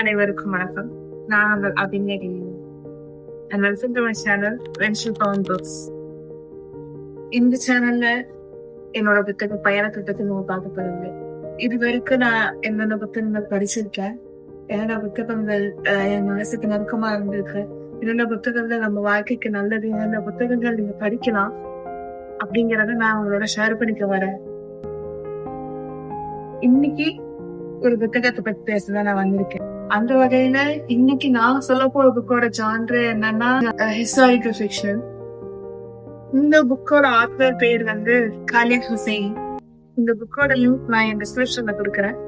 அனைவருக்கும் வணக்கம். நான் உங்கள் அபிநேரி and welcome to my channel Venture Found Books. இந்த சேனல்ல என்னோட புத்தக பயண திட்டத்தை நம்ம பார்க்க போறீங்க. இது வரைக்கும் நான் என்னென்ன புத்தகங்கள் படிச்சிருக்கேன், என்னென்ன புத்தகங்கள் என் மனசுக்கு நெருக்கமா இருந்திருக்கு, என்னென்ன புத்தகங்கள் நம்ம வாழ்க்கைக்கு நல்லது, என்னென்ன புத்தகங்கள் நீங்க படிக்கலாம் அப்படிங்கறத நான் உங்களோட ஷேர் பண்ணிக்க வரேன். இன்னைக்கு ஒரு புத்தகத்தை பத்தி பேசதான் நான் வந்திருக்கேன். அந்த வகையில இன்னைக்கு நான் சொல்ல போற புக்கோட ஜான்ரு என்னன்னா ஹிஸ்டாரிக்கல் ஃபிக்ஷன். இந்த புக்கோட ஆத்தர் பேர் வந்து காலித் ஹுசைன். இந்த புக்கோட லிங்க் நான் என் டிஸ்கிரிப்ஷன்ல கொடுக்குறேன்.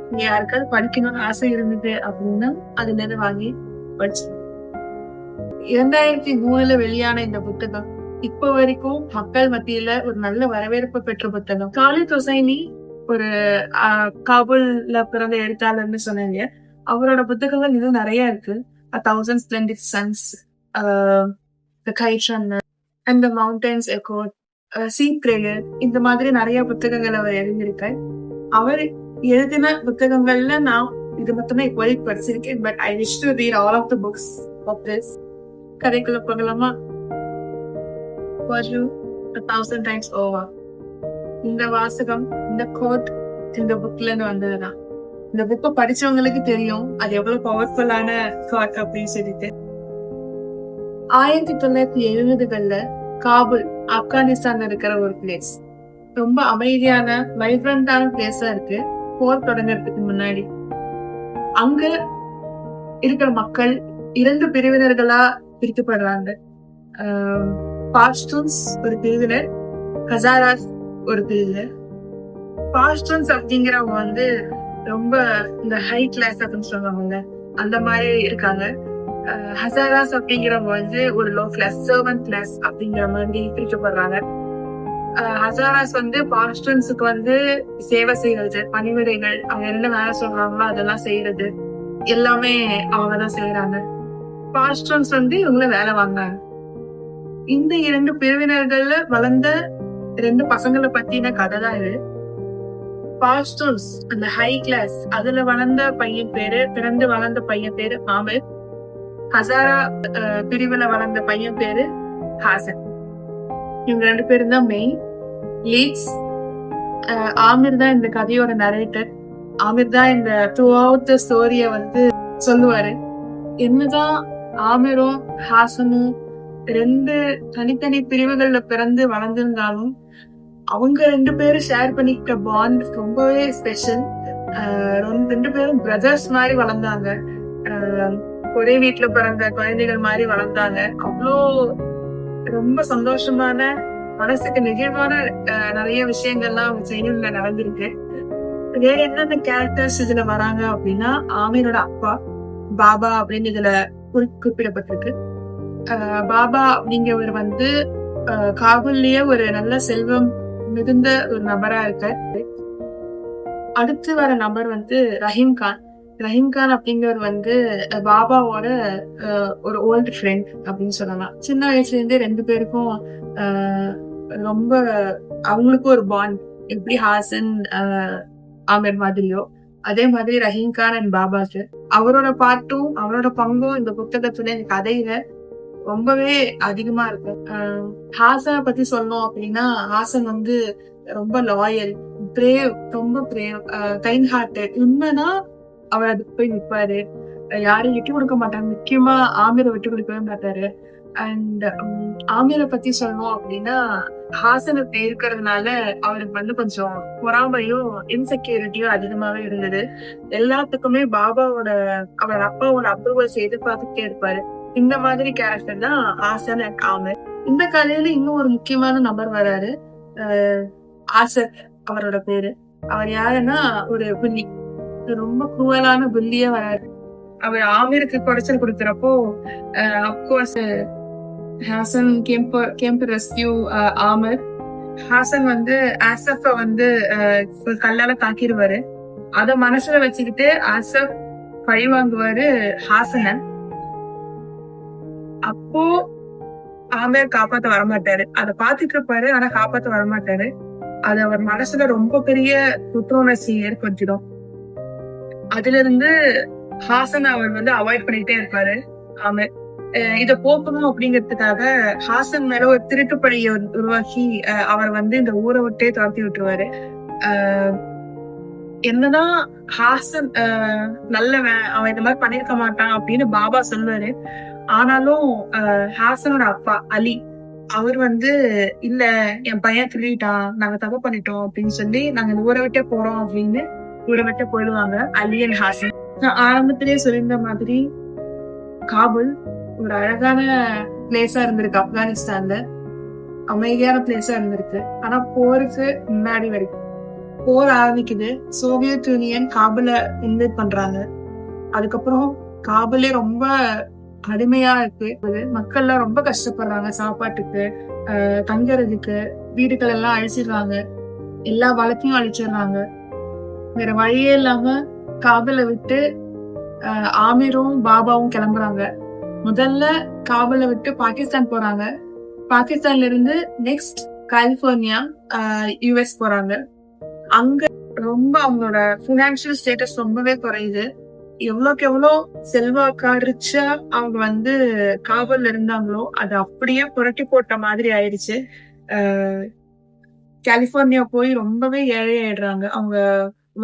நீங்க யாருக்காவது படிக்கணும்னு ஆசை இருந்தது அப்படின்னா அதுல இருந்து வாங்கி படிச்சு. 2003 வெளியான இந்த புத்தகம் இப்ப வரைக்கும் மக்கள் மத்தியில ஒரு நல்ல வரவேற்பு பெற்ற புத்தகம். காலித் ஹுசைனி ஒரு காபூல்ல பிறந்த எழுத்தாளர்னு சொன்னாங்க. அவரோட புத்தகங்கள் இன்னும் நிறைய இருக்கு. A Thousand Splendid Suns, The Kite Runner, and the Mountains Echoed, Sea Prayer, இந்த மாதிரி நிறைய புத்தகங்கள் அவர் எழுதியிருக்கார். அவர் எழுதின புத்தகங்கள்ல நான் இது மட்டுமே இப்போதைக்கு படிச்சிருக்கேன். But I wish to read all of the books of this. கதைக்குள்ள போகலாமா? For you, 1,000 times over. இந்த வாசகம், இந்த கோட் இந்த புக்ல இருந்து வந்ததுதான். இந்த புக்கை படிச்சவங்களுக்கு தெரியும் அது எவ்வளவு பவர்ஃபுல்லான கோட் அப்படின்னு சொல்லிட்டு. 1970களில் காபூல், ஆப்கானிஸ்தான்ல இருக்கிற ஒரு பிளேஸ். ரொம்ப அமைதியான வைப்ரண்டான பிளேஸா இருக்கு. போர் தொடங்குறதுக்கு முன்னாடி அங்க இருக்கிற மக்கள் 2 பிரிவினர்களா பிரிக்கப்படுறாங்க. பாஷ்டூன்ஸ் ஒரு பிரிவினர், ஹசாராஸ் ஒரு பிரிவினர். பாஷ்டூன்ஸ் அப்படிங்கிறவங்க வந்து ரொம்ப இந்த ஹை கிளாஸ் அப்படின்னு சொல்லுவாங்க, அந்த மாதிரி இருக்காங்க. ஹசாராஸ் அப்படிங்கிறவங்க வந்து ஒரு லோ கிளாஸ், சர்வன்ட் கிளாஸ் அப்படிங்கிற மாதிரி பிரிக்கப்படுறாங்க. ஹசாராஸ் வந்து பாஷ்டூன்ஸுக்கு வந்து சேவை செய்யறது, பணிவிடைகள், அவங்க என்ன வேலை சொல்றாங்களோ அதெல்லாம் செய்யறது எல்லாமே அவங்கதான் செய்யறாங்க. பாஷ்டூன்ஸ் வந்து இவங்கள வேலை வாங்குறாங்க. இந்த 2 பிரிவினர்கள்ல வளர்ந்த 2 பசங்களை பத்தின கதை தான் இது. பாஷ்டூன்ஸ் அந்த ஹை கிளாஸ், அதுல வளர்ந்த பையன் பேரு, பிறந்து வளர்ந்த பையன் பேரு ஆமிர். ஹசாரா பிரிவுல வளர்ந்த பையன் பேரு ஹாசன். இவங்க 2 பேரும் தான் மெயின் லீட்ஸ். ஆமிர் தான் இந்த கதையோட நரேட்டர். ஆமிர் தான் இந்த த்ரூ அவுட் த ஸ்டோரிய வந்து சொல்லுவாரு. என்னதான் ஆமிரும் ஹாசனும் 2 தனித்தனி பிரிவுகள்ல பிறந்து வளர்ந்திருந்தாலும் அவங்க 2 பேரும் ஷேர் பண்ணிக்கிட்ட பாண்ட் ரொம்பவே ஸ்பெஷல். 2 பேரும் பிரதர்ஸ் மாதிரி வளர்ந்தாங்க. ஒரே வீட்டுல பிறந்த குழந்தைகள் மாதிரி வளர்ந்தாங்க. அவ்வளோ ரொம்ப சந்தோஷமான, மனசுக்கு நிகழ்வான நிறைய விஷயங்கள்லாம் செய்யுள்ள நடந்திருக்கு. வேற என்னென்ன கேரக்டர்ஸ் இதுல வராங்க அப்படின்னா, ஆமீரோட அப்பா பாபா அப்படின்னு இதுல குறிப்பிடப்பட்டிருக்கு. பாபா அப்படிங்கிறவர் வந்து காபூல்லயே ஒரு நல்ல செல்வம் மிகுந்த ஒரு நபரா இருக்காரு. அடுத்து வர நபர் வந்து ரஹீம் கான். ரஹீம் கான் அப்படிங்கிறவர் வந்து பாபாவோட ஒரு ஓல்டு ஃப்ரெண்ட் அப்படின்னு சொல்லலாம். சின்ன வயசுல இருந்தே 2 பேருக்கும் ரொம்ப அவங்களுக்கும் ஒரு பாண்ட். எப்படி ஹாசன் ஆமிர் மாதிரியோ அதே மாதிரி ரஹீம் கான் அண்ட் பாபாக்கு அவரோட பாட்டும் அவரோட பங்கும் இந்த புத்தகத்துல இந்த கதையில ரொம்பவே அதிகமா இருக்கு. ஹாசனை பத்தி சொல்லணும் அப்படின்னா, ஹாசன் வந்து ரொம்ப லாயல், பிரேவ், ரொம்ப பிரேவ், கைண்ட் ஹார்ட்டட். உண்மைனா அவர் அதுக்கு போய் நிற்பாரு, யாரையும் விட்டு கொடுக்க மாட்டாங்க. முக்கியமா ஆமிரை விட்டு கொடுக்கவே மாட்டாரு. அண்ட் ஆமிரை பத்தி சொல்லணும் அப்படின்னா, ஹாசன் இருக்கிறதுனால அவருக்கு வந்து கொஞ்சம் பொறாமையும் இன்செக்யூரிட்டியும் அதிகமாவே இருந்தது. எல்லாத்துக்குமே பாபாவோட அவர் அப்பாவோட அப்ரூவல்ஸ் எதிர்பார்த்துட்டே இருப்பாரு. இந்த மாதிரி கேரக்டர் தான் ஹாசன் அண்ட் ஆமிர். இந்த கதையில இன்னும் ஒரு முக்கியமான நபர் வராரு, ஆசப் அவரோட பேரு. அவர் யாருன்னா ஒரு புள்ளி, ரொம்ப குரூவலான புள்ளியா வராரு. அவர் ஆமிருக்கு குடைச்சல் கொடுக்கறப்போ of course Hassan came to rescue Amir. Hassan வந்து ஆசப்ப வந்து கல்லால தாக்கிடுவாரு. அத மனசுல வச்சுக்கிட்டு ஆசப் பழி வாங்குவாரு ஹாசனை. அப்போ ஆமிர் காப்பாத்த வரமாட்டாரு. அதை பாத்துட்டு இருப்பாரு, ஆனா காப்பாத்த வரமாட்டாரு. அது அவர் மனசுல ரொம்ப பெரிய குற்ற உணர்ச்சி ஏற்படுத்திடும். அதுல இருந்து ஹாசன் அவர் வந்து அவாய்ட் பண்ணிட்டே இருப்பாரு. ஆமர் இத போக்கணும் அப்படிங்கிறதுக்காக ஹாசன் மேல ஒரு திருட்டு பழியை உருவாக்கி அவர் வந்து இந்த ஊரை விட்டே துரத்தி விட்டுருவாரு. என்னதான் ஹாசன் நல்லவன், அவன் இந்த மாதிரி பண்ணிருக்க மாட்டான் அப்படின்னு பாபா சொல்லுவாரு. ஆனாலும் ஹாசனோட அப்பா அலி அவர் வந்து இல்ல என் பையன் திருடிட்டான், நாங்க தப்பு பண்ணிட்டோம் அப்படின்னு சொல்லி நாங்க இந்த ஊரை விட்டே போறோம் அப்படின்னு ஊரை விட்டே போயிடுவாங்க அலி அண்ட் ஹாசன். நான் ஆரம்பத்திலேயே சொல்லியிருந்த மாதிரி காபுல் ஒரு அழகான பிளேஸா இருந்திருக்கு, ஆப்கானிஸ்தான்ல அமைதியான பிளேஸா இருந்திருக்கு. ஆனா போருக்கு முன்னாடி வரைக்கும் போர் ஆரம்பிக்குது, சோவியத் யூனியன் காபுல இன்வைட் பண்றாங்க. அதுக்கப்புறம் காபுலே ரொம்ப அடிமையா இருக்கு, மக்கள்லாம் ரொம்ப கஷ்டப்படுறாங்க, சாப்பாட்டுக்கு தங்குறதுக்கு வீடுகள் எல்லாம் அழிச்சிடுறாங்க, எல்லா வளத்தையும் அழிச்சிடுறாங்க. வேற வழியே இல்லாம காபுல விட்டு ஆமீரும் பாபாவும் கிளம்புறாங்க. முதல்ல காபுல விட்டு பாகிஸ்தான் போறாங்க. பாகிஸ்தான்ல இருந்து நெக்ஸ்ட் கலிபோர்னியா யுஎஸ் போறாங்க. அங்க ரொம்ப அவங்களோட பினான்சியல் ஸ்டேட்டஸ் ரொம்பவே குறையுது. எவ்வளவுக்கு எவ்வளவு செல்வாக்கா ரிச்சா அவங்க வந்து காபுல்ல இருந்தாங்களோ அது அப்படியே புரட்டி போட்ட மாதிரி ஆயிடுச்சு. கலிபோர்னியா போய் ரொம்பவே ஏழை ஆயிடுறாங்க, அவங்க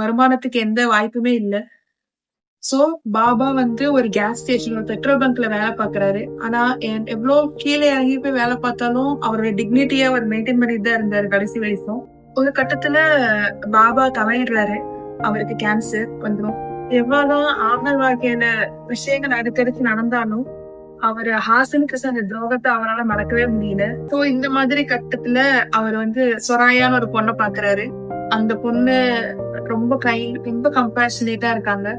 வருமானத்துக்கு எந்த வாய்ப்புமே இல்லை. சோ பாபா வந்து ஒரு கேஸ் ஸ்டேஷன், ஒரு பெட்ரோல் பங்க்ல வேலை பாக்குறாரு. ஆனா எவ்வளவு கீழே இறங்கி போய் வேலை பார்த்தாலும் அவரோட டிக்னிட்டியா அவர் மெயின்டைன் பண்ணிட்டு தான் இருந்தாரு கடைசி வரைக்கும். ஒரு கட்டத்துல பாபா தவறிடுறாரு, அவருக்கு கேன்சர் வந்துடும். எவ்வளவுதான் ஆமல் வாழ்க்கையில விஷயங்கள் அடுத்தடுத்து நடந்தாலும் அவர் ஹாசனுக்கு செஞ்ச துரோகத்தை அவரால மறக்கவே முடியல. சோ இந்த மாதிரி கட்டத்துல அவர் வந்து சொராயான ஒரு பொண்ணை பாக்குறாரு. அந்த பொண்ணு ரொம்ப கம்பேஷனேட்டா இருக்காங்க.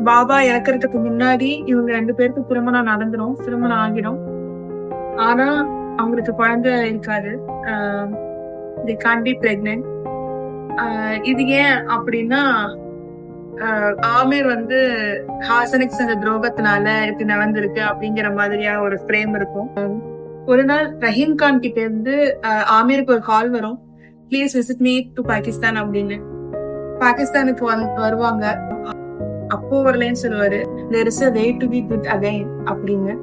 பாபா இறக்குறதுக்கு முன்னாடி இவங்க 2 பேருக்கு திருமணம் ஆகிடும். ஆனா அவங்களுக்கு குழந்தை இருக்காது, they can't be pregnant. இது ஏன் அப்படின்னா ஆமீர் வந்து ஹாசனுக்கு செஞ்ச துரோகத்தினால இப்படி நடந்திருக்கு அப்படிங்கிற மாதிரியா ஒரு ஃப்ரேம் இருக்கும். ஒரு நாள் ரஹீம் கான் கிட்ட இருந்து ஆமீருக்கு ஒரு கால் வரும், please visit me to Pakistan அப்படின்னு. பாகிஸ்தானுக்கு வருவாங்க. அப்போ ஒரு லைன் சொல்லுவாரு, there is a way to be good again அப்படின்னு.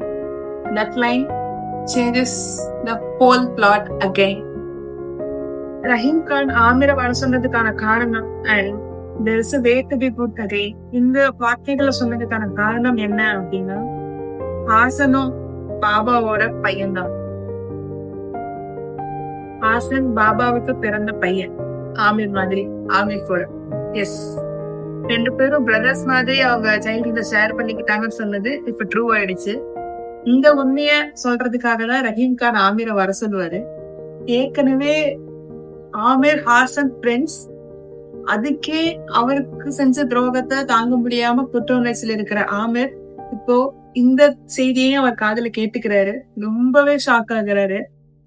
that line changes the whole plot again. Rahim Khan ஆமீரை வர சொன்னதுக்கான காரணம் and there is a way to be good again இந்த வார்த்தைகளை சொன்னதுக்கான காரணம் என்ன அப்படின்னா, ஹாசனும் பாபாவோட பையன்தான். ஹாசன் பாபாவுக்கு பிறந்த பையன், ஆமீர் மாதிரி, ஆமீர் கூட. எஸ், 2 பேரும் பிரதர்ஸ் மாதிரி அவங்க சைல்ட்ஹுட்ட ஷேர் பண்ணிக்கிட்டாங்கன்னு சொன்னது இப்ப ட்ரூ ஆயிடுச்சு. இந்த உண்மைய சொல்றதுக்காக தான் ரஹீம் கான் ஆமீரை வர சொல்லுவாரு. ஏற்கனவே ஆமீர் ஹாசன் ஃப்ரெண்ட்ஸ், அதுக்கே அவருக்கு செஞ்ச துரோகத்தை தாங்க முடியாம குற்ற உணர்ச்சியில இருக்கிற ஆமீர் இப்போ இந்த செய்தியையும் அவர் காதுல கேட்டுக்கிறாரு. ரொம்பவே ஷாக் ஆகுறாரு.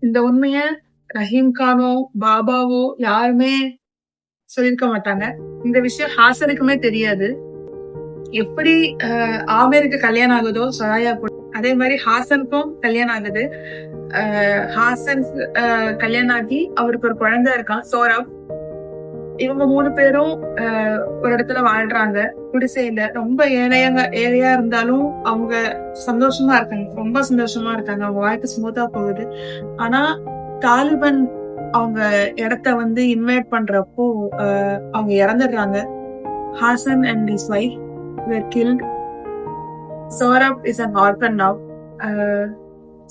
இந்த உண்மைய ரஹீம் கானோ பாபாவோ யாருமே சொல்லிருக்க மாட்டாங்க. இந்த விஷயம் ஹாசனுக்குமே தெரியாது. எப்படி ஆமீருக்கு கல்யாணம் ஆகுதோ சொராயா கூட, அதே மாதிரி ஹாசனுக்கும் கல்யாணம் ஆகுது. ஹாசன் கல்யாணம் ஆகி அவருக்கு ஒரு குழந்தை இருக்கான், சோரப். இவங்க 3 பேரும் ஒரு இடத்துல வாழ்றாங்க, குடிசையில. ரொம்ப ஏழையா இருந்தாலும் அவங்க சந்தோஷமா இருக்காங்க, ரொம்ப சந்தோஷமா இருக்காங்க, அவங்க வாழ்க்கை ஸ்மூத்தா போகுது. ஆனா தாலிபான் அவங்க இடத்த வந்து இன்வைட் பண்றப்போ அவங்க இறந்துடுறாங்க. Hassan and his wife were killed. Sohrab is an orphan now.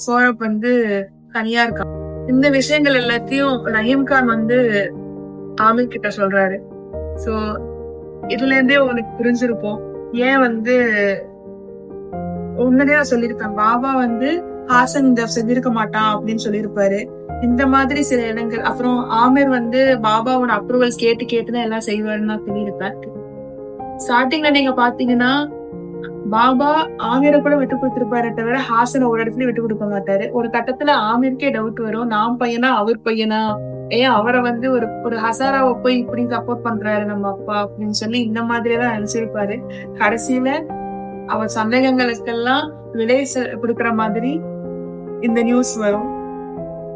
Sohrab வந்து தனியா இருக்கான். இந்த விஷயங்கள் எல்லாத்தையும் ரஹீம் கான் வந்து ஆமீர் கிட்ட சொல்றாரு. சோ இதுல இருந்தே உங்களுக்கு புரிஞ்சிருப்போம் ஏன் வந்து உண்மையா சொல்லியிருக்கான். பாபா வந்து ஹாசன் இந்த செஞ்சிருக்க மாட்டான் அப்படின்னு சொல்லியிருப்பாரு. இந்த மாதிரி சில இடங்கள். அப்புறம் ஆமீர் வந்து பாபாவோட அப்ரூவல்ஸ் கேட்டுதான் எல்லாம் செய்வாருன்னு நான் சொல்லியிருப்பேன். ஸ்டார்டிங்ல நீங்க பாத்தீங்கன்னா பாபா ஆமீரை கூட விட்டு கொடுத்திருப்பாரு தவிர ஹாசனை ஒரு இடத்துல விட்டு கொடுக்க மாட்டாரு. ஒரு கட்டத்துல ஆமீருக்கே டவுட் வரும், நான் பையனா அவர் பையனா, ஏன் அவரை வந்து ஒரு ஹசாராவை போய் இப்படி சப்போர்ட் பண்றாரு நம்ம அப்பா அப்படின்னு சொல்லி இந்த மாதிரிதான் நினைச்சிருப்பாரு. கடைசியில அவர் சந்தேகங்களுக்கெல்லாம் விலை கொடுக்கற மாதிரி இந்த நியூஸ் வரும்.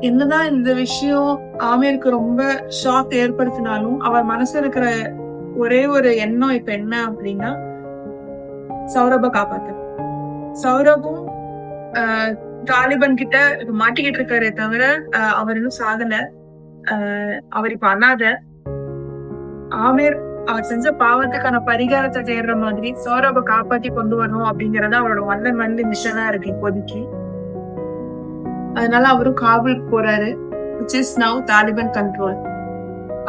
என்னதான் இந்த விஷயம் ஆமீருக்கு ரொம்ப ஷாக் ஏற்படுத்தினாலும் அவர் மனசுல இருக்கிற ஒரே ஒரு எண்ணம் இப்ப என்ன அப்படின்னா, சௌரப காப்பாத்து. சௌரபும் தாலிபான் கிட்ட மாட்டிக்கிட்டு இருக்காரே தவிர அவர் இன்னும் சாகல. அவர் இப்ப அனாத. ஆமீர் அவர் செஞ்ச பாவத்துக்கான பரிகாரத்தை தேடுற மாதிரி சௌரப காப்பாத்தி கொண்டு வரணும் அப்படிங்கறத அவரோட ஒன் மிஷனா இருக்கு இப்போதைக்கு. அதனால அவரும் காபுலுக்கு போறாரு, which is now Taliban control.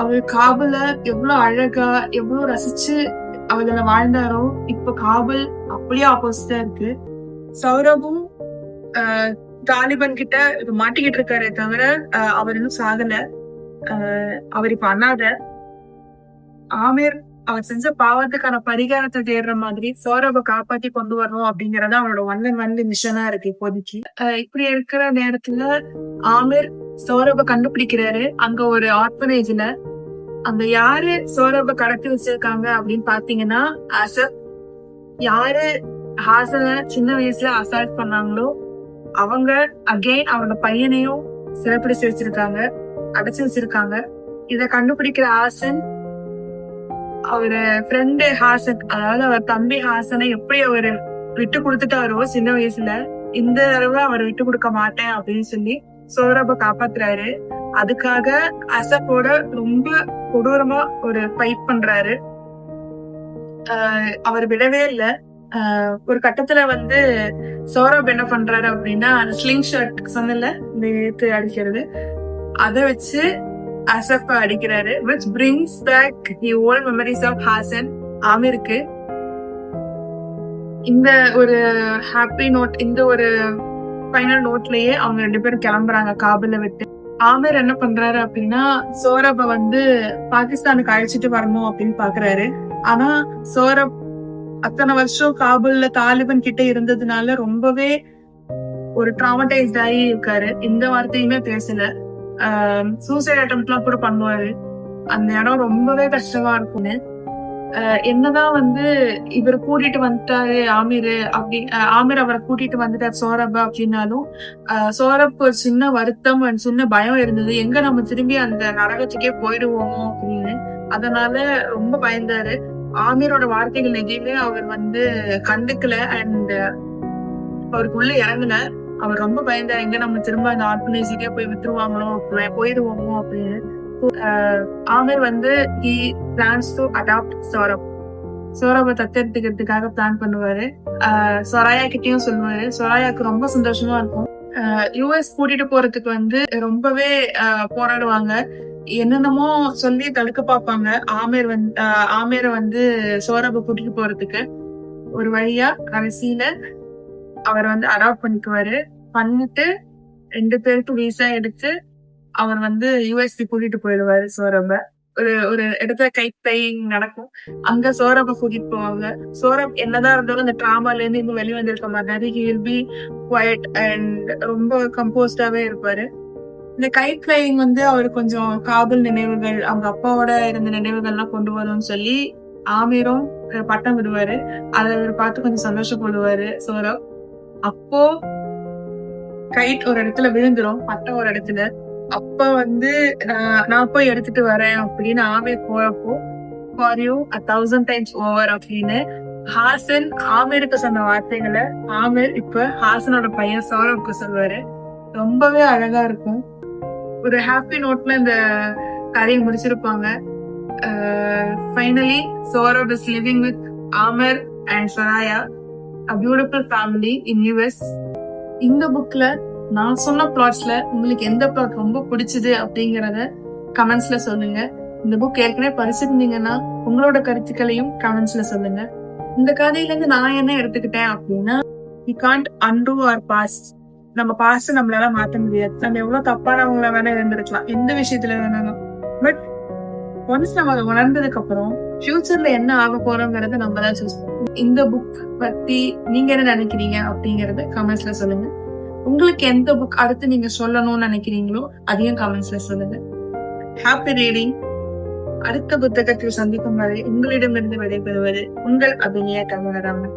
அவர் காபுல எவ்வளவு அழகா எவ்வளவு ரசிச்சு அவர்களை வாழ்ந்தாரோ இப்ப காபுல் அப்படியே ஆப்போசிட்டா இருக்கு. சௌரபும் தாலிபான் கிட்ட இப்ப மாட்டிக்கிட்டு இருக்காரே தவிர அவர் இன்னும் சாகல. அவர் இப்ப அனாத. ஆமீர் அவர் செஞ்ச பாவத்துக்கான பரிகாரத்தை தேடுற மாதிரி சௌரப காப்பாத்தி கொண்டு வரணும் அப்படிங்கறத அவரோட ஒன் மிஷனா இருக்கு இப்போதைக்கு. இப்படி இருக்கிற நேரத்துல ஆமீர் சௌரப கண்டுபிடிக்கிறாரு அங்க ஒரு ஆர்பனேஜ்ல. அங்க யாரு சௌரப கடத்தி வச்சிருக்காங்க அப்படின்னு பாத்தீங்கன்னா அசப். யாரு ஹாசன சின்ன வயசுல அசால்ட் பண்ணாங்களோ அவங்க அகெயின் அவனோட பையனையும் சிறப்பிடிச்சு வச்சிருக்காங்க, அடைச்சு வச்சிருக்காங்க. இத கண்டுபிடிக்கிற ஹாசன் அவரு ஃப்ரெண்டு ஹாசன், அதாவது அவர் தம்பி ஹாசனை எப்படி அவரு விட்டு கொடுத்துட்டாரோ சின்ன வயசுல, இந்த தடவை அவர் விட்டு கொடுக்க மாட்டேன் அப்படின்னு சொல்லி சௌரப காப்பாத்துறாரு. அதுக்காக அசப்போட ரொம்ப கொடூரமா ஒரு ஃபைட் பண்றாரு. அவர் விடவே இல்லை. ஒரு கட்டத்துல சௌரப் என்ன பண்றாரு அப்படின்னா அந்த ஸ்லிங் ஷாட் சொன்னல இந்த ஏத்து அடிக்கிறது, அதை வச்சு அசப்ப அடிக்கிறாரு. which brings back the old memories of Haasan ஆமீருக்கு. இந்த ஒரு ஹாப்பி நோட், இந்த ஒரு ஃபைனல் நோட்லயே அவங்க 2 பேரும் கிளம்புறாங்க காபுல விட்டு. ஆமீர் என்ன பண்றாரு அப்படின்னா சௌரப பாகிஸ்தானுக்கு அழைச்சிட்டு வரணும் அப்படின்னு பாக்குறாரு. ஆனா சௌரப் அத்தனை வருஷம் காபுல்ல தாலிபான் கிட்ட இருந்ததுனால ரொம்பவே ஒரு டிராமடைஸ்ட் ஆகி இருக்காரு. இந்த வார்த்தையுமே பேசல. சூசைட் அட்டெம்ப்ட் எல்லாம் கூட பண்ணுவாரு. அந்த இடம் ரொம்பவே கஷ்டமா இருக்கும்னு. என்னதான் இவர் கூட்டிட்டு வந்துட்டாரு ஆமீர் அவரை கூட்டிட்டு வந்துட்டாரு சௌரப அப்படின்னாலும் சௌரப் ஒரு சின்ன வருத்தம், சின்ன பயம் இருந்தது, எங்க நம்ம திரும்பி அந்த நரகத்துக்கே போயிடுவோமோ அப்படின்னு. அதனால ரொம்ப பயந்தாரு. ஆமீரோட வார்த்தைகள் எதையுமே அவர் கண்டுக்கல. அண்ட் அவருக்கு உள்ள இறங்கல. அவர் ரொம்ப பயந்தார், எங்க நம்ம திரும்ப அந்த ஆர்பனைஸுக்கே போய் வித்துருவாங்களோ, போயிடுவோமோ அப்படின்னு. Amir he plans to adopt Sohrab தத்தெடுத்துக்கிறதுக்காக பிளான் பண்ணுவாரு. சொராயா கிட்டயும் சொல்லுவாரு. சொராயாக்கு ரொம்ப சந்தோஷமா இருக்கும். யூஎஸ் கூட்டிட்டு போறதுக்கு ரொம்பவே போராடுவாங்க. என்னென்னமோ சொல்லி தடுக்க பார்ப்பாங்க ஆமீர சௌரப கூட்டிட்டு போறதுக்கு. ஒரு வழியா கடைசியில அவர் அடாப்ட் பண்ணிட்டு 2 பேருக்கு விசா எடுத்து அவர் யூஎஸ்பி கூட்டிட்டு போயிடுவாரு சௌரப. ஒரு இடத்துல கைட் பிளேயிங் நடக்கும், அங்க சௌரப கூட்டிட்டு போவாங்க. சௌரப் என்னதான் இருந்தாலும் அந்த டிராமால இருந்து இன்னும் வெளியே வந்திருக்க மாட்டாரு. he will be quiet and ரொம்ப கம்போஸ்டாவே இருப்பாரு. இந்த கைட் பிளேயிங் அவர் கொஞ்சம் காபுல் நினைவுகள், அவங்க அப்பாவோட இருந்த நினைவுகள்லாம் கொண்டு வரும்னு சொல்லி ஆமீரும் பட்டம் விடுவாரு. அதை அவர் பார்த்து கொஞ்சம் சந்தோஷப்படுவாரு சௌரப். அப்போ கைட் ஒரு இடத்துல விழுந்துரும், பட்டம் ஒரு இடத்துல. அப்ப நான் போய் எடுத்துட்டு வரேன் அப்படின்னு ஆமீர் போறப்போ for you 1000 times over அப்படின்னு ஹாசன் ஆமீருக்கு சொன்ன வார்த்தைகளை ஆமீர் இப்ப ஹாசனோட பையன் சௌரப்க்கு சொல்லுவாரு. ரொம்பவே அழகா இருக்கும். ஒரு ஹாப்பி நோட்ல இந்த கதையை முடிச்சிருப்பாங்க. Finally Sohrab is living with Amir and Soraya, a beautiful family in US. இந்த புக்ல நான் சொன்ன பிளாட்ஸ்ல உங்களுக்கு எந்த பிளாட் ரொம்ப பிடிச்சது அப்படிங்கறத கமெண்ட்ஸ்ல சொல்லுங்க. இந்த புக் ஏற்கனவே படிச்சிருந்தீங்கன்னா உங்களோட கருத்துக்களையும் கமெண்ட்ஸ்ல சொல்லுங்க. இந்த கதையில இருந்து நான் என்ன எடுத்துக்கிட்டேன் அப்படின்னா, we can't undo our past. நம்ம பாஸ்ட் நம்மளால மாற்ற முடியாது. நம்ம எவ்வளவு தப்பானவங்கள வேணா இருந்திருக்கலாம், எந்த விஷயத்துல வேணாலும். பட் ஒன்ஸ் நம்ம அதை உணர்ந்ததுக்கு அப்புறம் ஃபியூச்சர்ல என்ன ஆக போறோங்கிறத நம்ம தான் சூஸ் பண்ணுவோம். இந்த புக் பத்தி நீங்க என்ன நினைக்கிறீங்க அப்படிங்கறத கமெண்ட்ஸ்ல சொல்லுங்க. உங்களுக்கு எந்த புக் அடுத்து நீங்க சொல்லணும்னு நினைக்கிறீங்களோ அதையும் கமெண்ட்ஸ்ல சொல்லுங்க. Happy reading. அடுத்த புத்தகத்தில் சந்திக்கும் வரை உங்களிடமிருந்து விடைபெறுவது உங்கள் அபிநய தமிழராமன்.